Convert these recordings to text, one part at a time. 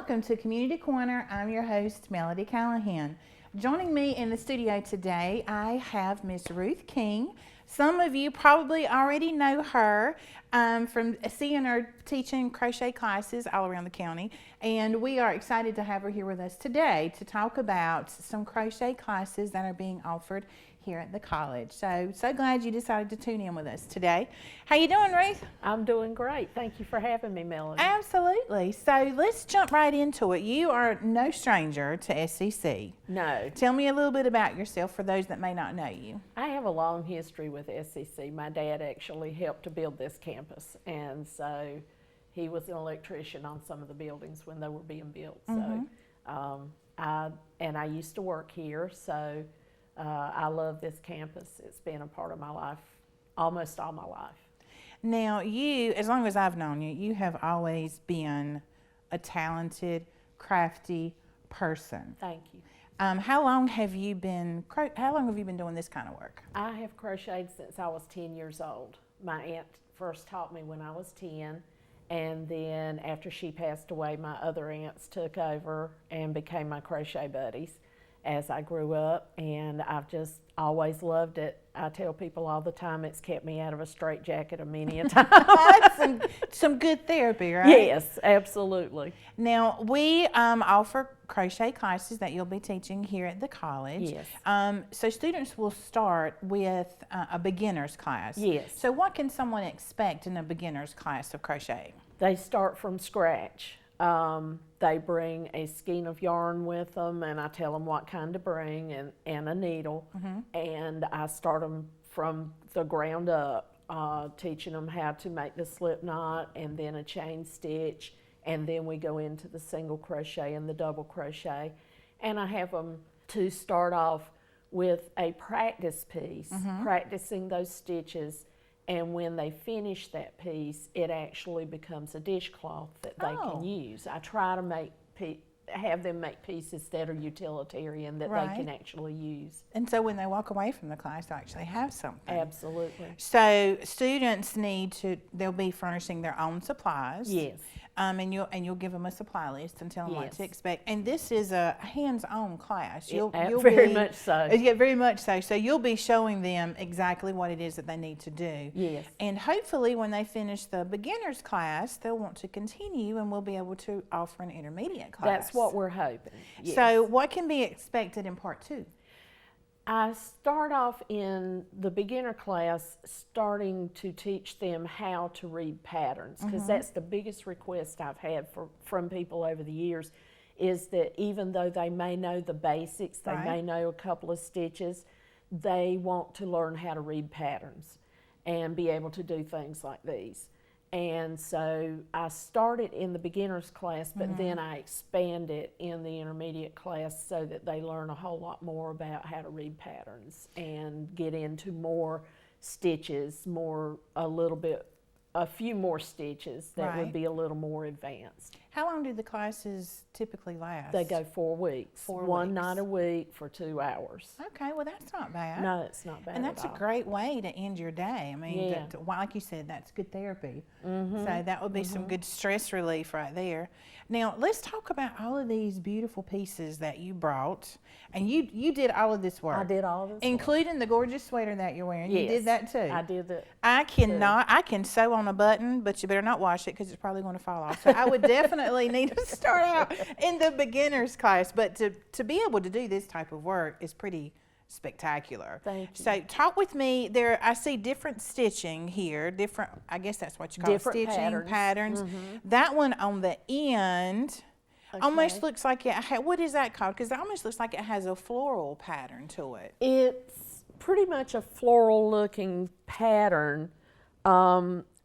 welcome to Community Corner. I'm your host, Melody Callahan. Joining me in the studio today, I have Miss Ruth King. Some of you probably already know her from seeing her teaching crochet classes all around the county, and we are excited to have her here with us today to talk about some crochet classes that are being offered here at the college. So glad you decided to tune in with us today. How you doing, Ruth? I'm doing great. Thank you for having me, Melody. Absolutely. So let's jump right into it. You are no stranger to SCC. No. Tell me a little bit about yourself for those that may not know you. I have a long history with SCC. My dad actually helped to build this campus, and so he was an electrician on some of the buildings when they were being built. So I used to work here, so I love this campus. It's been a part of my life almost all my life. Now, you, as long as I've known you, you have always been a talented, crafty person. Thank you. How long have you been doing this kind of work? I have crocheted since I was 10 years old. My aunt first taught me when I was 10, and then after she passed away, my other aunts took over and became my crochet buddies as I grew up, and I've just always loved it. I tell people all the time it's kept me out of a straitjacket many a time. That's some good therapy, right? Yes, absolutely. Now, we offer crochet classes that you'll be teaching here at the college. Yes. So students will start with a beginner's class. Yes. So what can someone expect in a beginner's class of crochet? They start from scratch. They bring a skein of yarn with them, and I tell them what kind to bring and a needle. And I start them from the ground up, teaching them how to make the slip knot and then a chain stitch, and then we go into the single crochet and the double crochet. And I have them to start off with a practice piece, practicing those stitches. And when they finish that piece, it actually becomes a dishcloth that they can use. I try to have them make pieces that are utilitarian that they can actually use. And so when they walk away from the class, they'll actually have something. Absolutely. So students they'll be furnishing their own supplies. Yes. And you'll give them a supply list and tell them what to expect. And this is a hands-on class. You'll very much so. Yeah, very much so. So you'll be showing them exactly what it is that they need to do. Yes. And hopefully when they finish the beginner's class, they'll want to continue and we'll be able to offer an intermediate class. That's what we're hoping. Yes. So what can be expected in part 2? I start off in the beginner class starting to teach them how to read patterns, because that's the biggest request I've had from people over the years, is that even though they may know the basics, they may know a couple of stitches, they want to learn how to read patterns and be able to do things like these. And so I started in the beginner's class, but then I expand it in the intermediate class so that they learn a whole lot more about how to read patterns and get into more stitches, a few more stitches that would be a little more advanced. How long do the classes typically last? They go 4 weeks. One night a week for 2 hours. Okay, well that's not bad. No, it's not bad. And that's a great way to end your day. I mean, like you said, that's good therapy. So that would be some good stress relief right there. Now, let's talk about all of these beautiful pieces that you brought. And you did all of this work. I did all of this including the gorgeous sweater that you're wearing. Yes, you did that too. I did that. I can sew on a button, but you better not wash it because it's probably going to fall off. So I would definitely need to start out in the beginner's class. But to be able to do this type of work is pretty spectacular. Thank you. So talk with me there. I see different stitching here, I guess that's what you call Different stitching patterns. That one on the end almost looks like what is that called? Because it almost looks like it has a floral pattern to it. It's pretty much a floral looking pattern.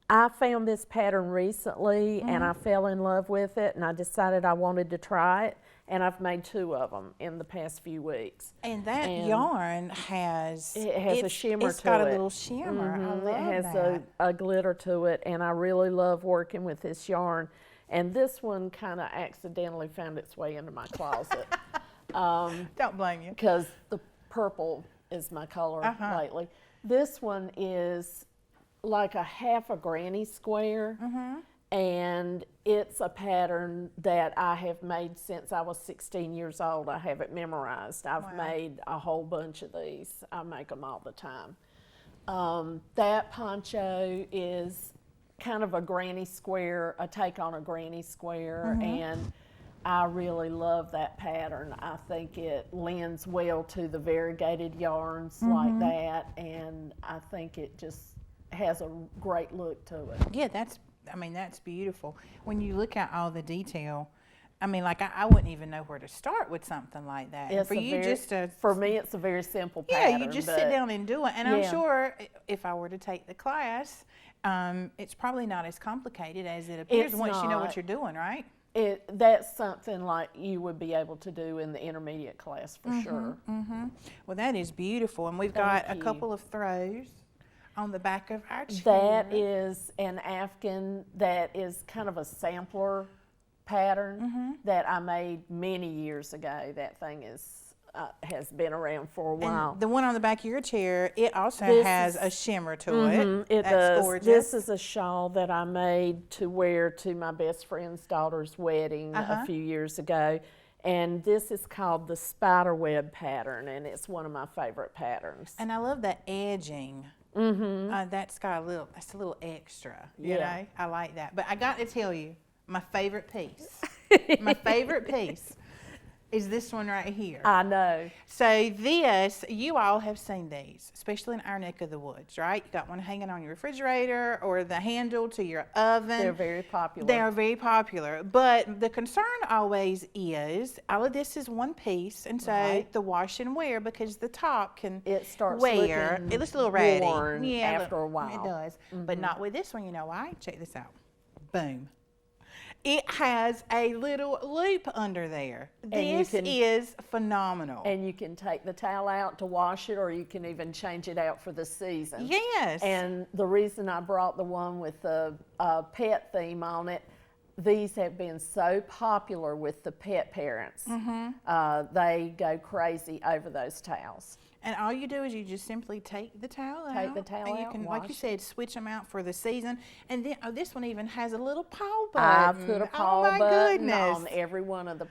I found this pattern recently and I fell in love with it, and I decided I wanted to try it. And I've made 2 of them in the past few weeks. And that yarn has a shimmer to it. It's got a little shimmer. I love it has that. a glitter to it, and I really love working with this yarn. And this one kind of accidentally found its way into my closet. Don't blame you. Because the purple is my color lately. This one is like a half a granny square. And it's a pattern that I have made since I was 16 years old. I have it memorized. I've Wow. made a whole bunch of these. I make them all the time. That poncho is kind of a granny square, a take on a granny square, and I really love that pattern. I think it lends well to the variegated yarns like that, and I think it just has a great look to it. Yeah, that's beautiful. When you look at all the detail, I mean, like I wouldn't even know where to start with something like that. And It's for a you, very- just to for me, it's a very simple yeah, pattern. you just but sit down and do it. And I'm Yeah. sure if I were to take the class, it's probably not as complicated as it appears It's once you know what not. you're doing, right? That's something like you would be able to do in the intermediate class for sure. Well, that is beautiful, and we've got Thank a you. couple of throws on the back of our chair. That is an Afghan that is kind of a sampler pattern that I made many years ago. That thing has been around for a while. And the one on the back of your chair, it also This has is- a shimmer to it. It That's does. gorgeous. This is a shawl that I made to wear to my best friend's daughter's wedding a few years ago. And this is called the spiderweb pattern, and it's one of my favorite patterns. And I love that edging. That's got that's a little extra. You Yeah. know, I like that. But I got to tell you, my favorite piece, my favorite piece is this one right here. I know. So this, you all have seen these, especially in our neck of the woods, right? You got one hanging on your refrigerator or the handle to your oven. They're very popular. They are very popular, but the concern always is all of this is one piece, and so Right. the wash and wear, because the top can It starts wear. looking It looks a little ratty. worn Yeah, after a while. It does, but not with this one. You know why? Check this out. Boom. It has a little loop under there. And you This can- is phenomenal. And you can take the towel out to wash it, or you can even change it out for the season. Yes. And the reason I brought the one with the pet theme on it, these have been so popular with the pet parents. They go crazy over those towels. And all you do is you just simply take the towel out. Take the towel and you out can, and like you wash said, switch them out for the season. And then this one even has a little paw I've button. put a Oh paw my button goodness. on every one of the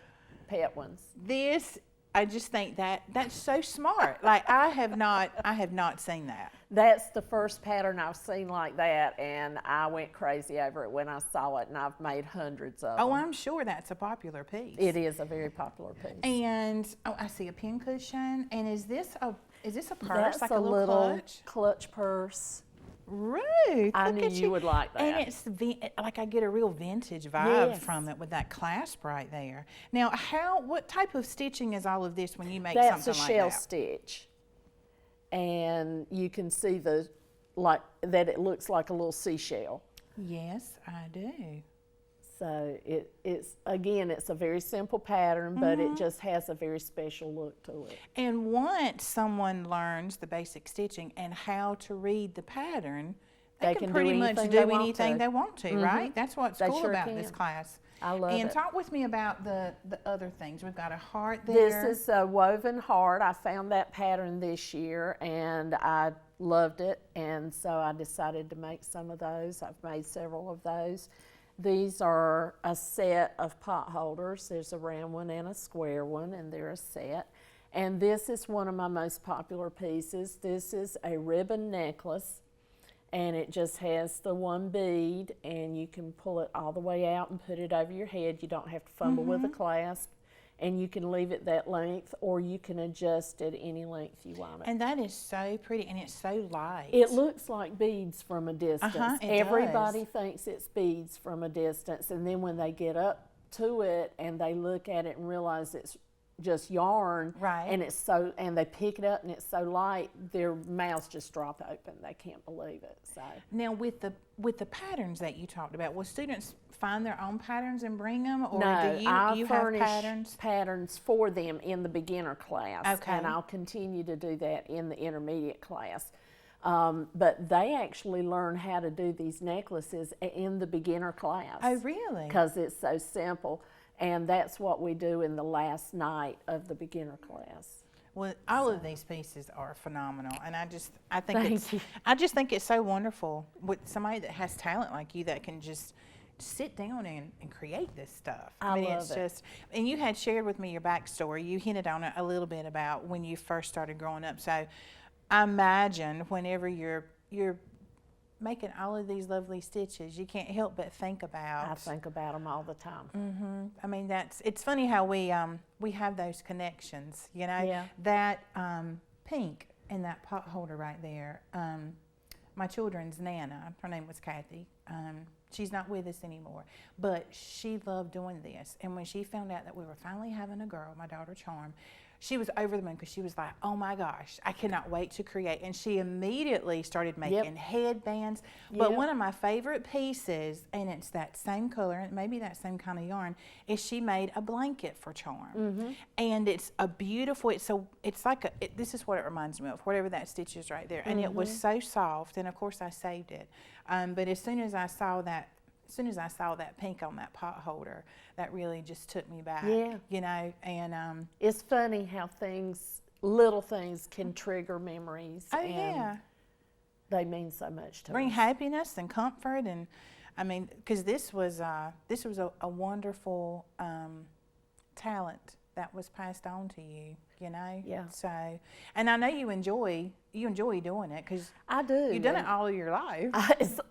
pet ones. This, I just think that's so smart. Like I have not seen that. That's the first pattern I've seen like that, and I went crazy over it when I saw it, and I've made hundreds of Oh, them. I'm sure that's a popular piece. It is a very popular piece. And I see a pin cushion. And is this a purse, That's like a a little clutch purse. Ruth, I look knew at you would like that. And it's like I get a real vintage vibe Yes. from it with that clasp right there. Now, what type of stitching is all of this when you make That's something a like shell that? stitch, and you can see that it looks like a little seashell. Yes, I do. So it's a very simple pattern, but Mm-hmm. it just has a very special look to it. And once someone learns the basic stitching and how to read the pattern, they can do pretty much anything do they want anything to. they want to, right? That's what's They cool sure about this can. class. I love And it. talk with me about the other things. We've got a heart there. This is a woven heart. I found that pattern this year, and I loved it, and so I decided to make some of those. I've made several of those. These are a set of pot holders. There's a round one and a square one, and they're a set. And this is one of my most popular pieces. This is a ribbon necklace, and it just has the one bead, and you can pull it all the way out and put it over your head. You don't have to fumble with the clasp, and you can leave it that length, or you can adjust it any length you want it. And that is so pretty, and it's so light. It looks like beads from a distance. It Everybody does. thinks it's beads from a distance, and then when they get up to it and they look at it and realize it's just yarn, Right. and they pick it up and it's so light, their mouths just drop open. They can't believe it. So Now, with the patterns that you talked about, will students find their own patterns and bring them, or no, do I you have furnish patterns? for them in the beginner class, Okay. and I'll continue to do that in the intermediate class. But they actually learn how to do these necklaces in the beginner class. Oh, really? Because it's so simple, and that's what we do in the last night of the beginner class. Well, all of these pieces are phenomenal, and I Thank you. just think it's so wonderful with somebody that has talent like you that can just sit down and create this stuff. I mean, love it's it. just, and you had shared with me your backstory. You hinted on it a little bit about when you first started growing up. So I imagine whenever you're making all of these lovely stitches, you can't help but think about. I think about them all the time. Mm-hmm. I mean, it's funny how we have those connections, you know. Yeah. That pink in that pot holder right there. My children's Nana, her name was Kathy. She's not with us anymore, but she loved doing this. And when she found out that we were finally having a girl, my daughter Charm, she was over the moon because she was like, oh my gosh, I cannot wait to create. And she immediately started making headbands. But one of my favorite pieces, and it's that same color, and maybe that same kind of yarn, is she made a blanket for Charm. And it's a beautiful, it's like this is what it reminds me of, whatever that stitch is right there. And it was so soft, and of course I saved it. But as soon as I saw that pink on that pot holder, that really just took me back. Yeah. You know, and It's funny how little things can trigger memories. oh and yeah, they mean so much to bring us. happiness and comfort, and I mean, because this was a wonderful talent that was passed on to you. You know. Yeah. So, and I know you enjoy doing it because I do. you've done it all of your life.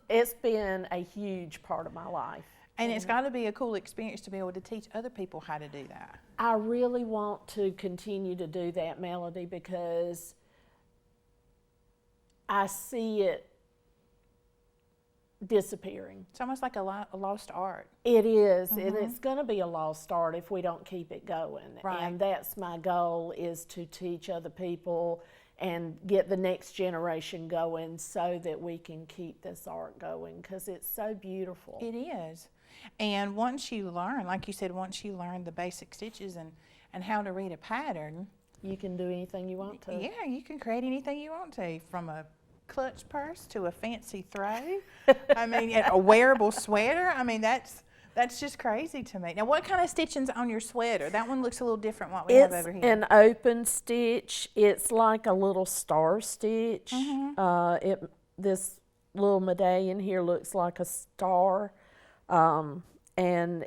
It's been a huge part of my life. And it's got to be a cool experience to be able to teach other people how to do that. I really want to continue to do that, Melody, because I see it disappearing. It's almost like a lost art. It is, and it's going to be a lost art if we don't keep it going. Right. And that's my goal, is to teach other people and get the next generation going so that we can keep this art going, because it's so beautiful. It is. And once you learn, like you said, once you learn the basic stitches and how to read a pattern, You can do anything you want to. yeah, you can create anything you want to, from a clutch purse to a fancy throw. I mean, a wearable sweater. I mean, that's just crazy to me. Now, what kind of stitching's on your sweater? That one looks a little different what we have over here. It's an open stitch. It's like a little star stitch. This little medallion here looks like a star. And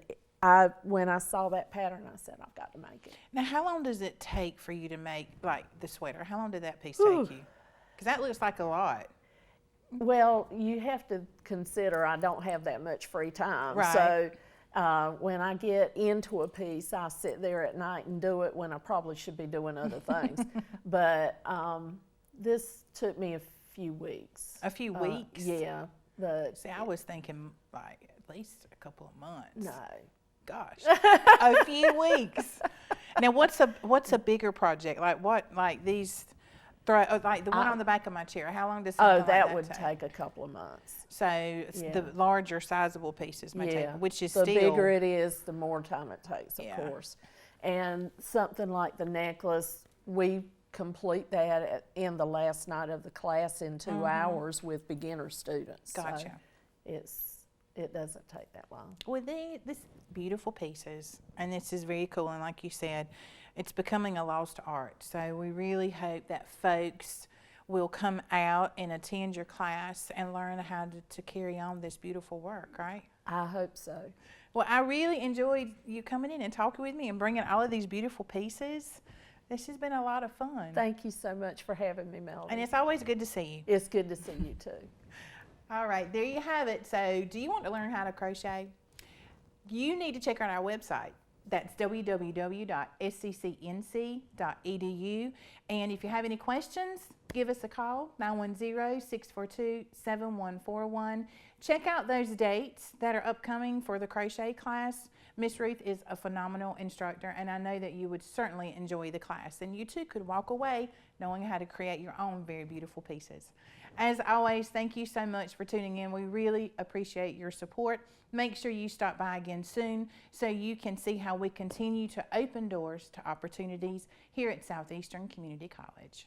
when I saw that pattern, I said, I've got to make it. Now, how long does it take for you to make, like, the sweater? How long did that piece take you? Because that looks like a lot. Well, you have to consider I don't have that much free time. Right. So when I get into a piece, I sit there at night and do it when I probably should be doing other things. But this took me a few weeks. A few weeks? Yeah. But See, I was thinking, like, at least a couple of months. no. Gosh, a few weeks. Now, what's a bigger project? Like these, like the one on the back of my chair. How long does something like that would take? take a couple of months. So the larger, sizable pieces may take, which is the still bigger it is, the more time it takes, of Yeah. course. And something like the necklace, we complete that in the last night of the class in 2 hours with beginner students. Gotcha. So it doesn't take that long. with this beautiful pieces, and this is very cool. And like you said, it's becoming a lost art. So we really hope that folks will come out and attend your class and learn how to carry on this beautiful work, right? I hope so. Well, I really enjoyed you coming in and talking with me and bringing all of these beautiful pieces. This has been a lot of fun. Thank you so much for having me, Melody. And it's always good to see you. It's good to see you too. All right, there you have it. So do you want to learn how to crochet? You need to check out our website. That's www.sccnc.edu. And if you have any questions, give us a call, 910-642-7141. Check out those dates that are upcoming for the crochet class. Miss Ruth is a phenomenal instructor, and I know that you would certainly enjoy the class. And you too could walk away knowing how to create your own very beautiful pieces. As always, thank you so much for tuning in. We really appreciate your support. Make sure you stop by again soon so you can see how we continue to open doors to opportunities here at Southeastern Community College.